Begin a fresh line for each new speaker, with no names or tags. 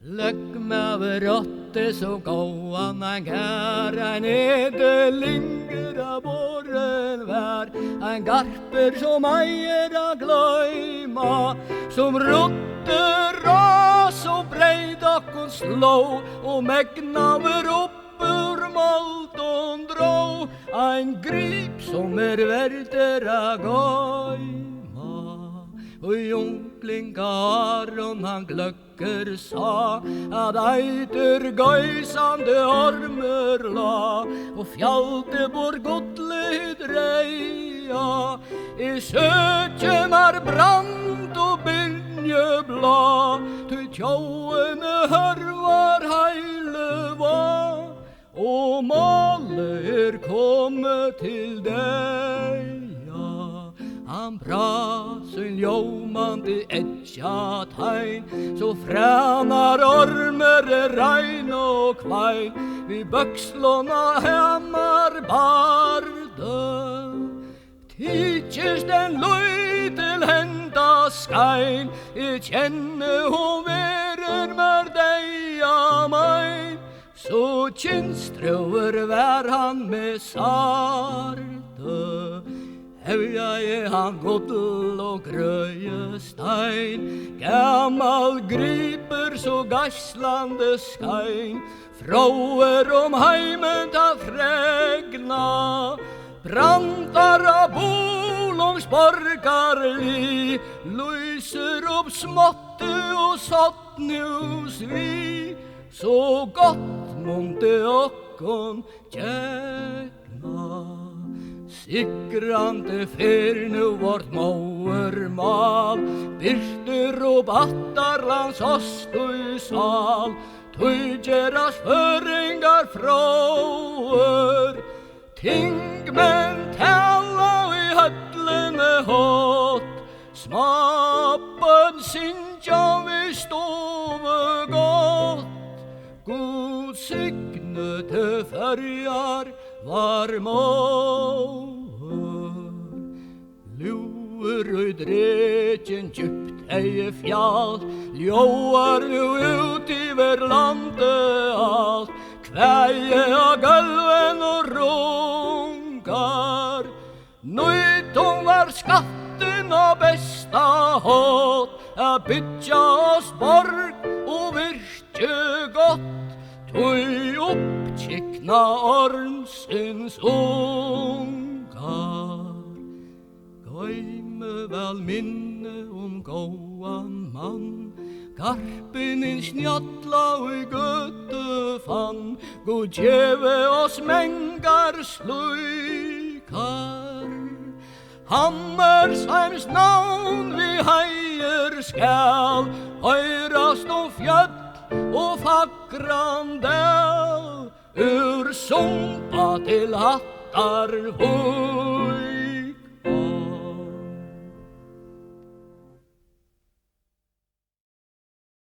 Løkk med verøtte så gåan en gær, en edelinger av båren vær, en garper som eier av gløyma, som rutter ras og breid akkon slå, og megnaver opp ur molton drå, en grip som verder av gøyma. Og junklinga Aron han gløkker sa at eiter gøysande ormer la og fjalte bor godle dreia I søtje mar brand og bynje bla tu tjauene hørvar heile va og måle kommet til deg. Han brasen ljomande etja tegn, så fränar ormer regn og kvein, vi bøkslåna hemmar barde. Tidkjes den løy til henda skein, I kjenne hun verer mer deg av meg, så kynstrøver vær han med sarte. Hevja han godl og grøye stein, gammal griper så gasslande skein, fråer om heimen ta fregna, brantar av bolongs borgarli, lyser opp småtte og sottnus vi, så godt månte okkon tjekna. Sigrande ferne vårt mauermal, byrster og battarlands ostu I sal, tøygeras føringar fråer, tingmenn tala I høllene hot, smappen sinja vi stove godt, god signe til färjar var mål. Luer og drekjen djupt eie fjall, ljóar nu ut iver landet alt, kveie av gulven og rungar. Nøyton var skatten av besta håt, a bytja oss borg og virke godt, tøy oppkikna ormsins ungar. Gøyme vel minne gåan mann, garpinen snjatla og I gøtte fann, god djeve oss mengar sløykar. Hammersheims navn vi heier skal, høyrast fjøll og fagran del, ur sumpa til hattar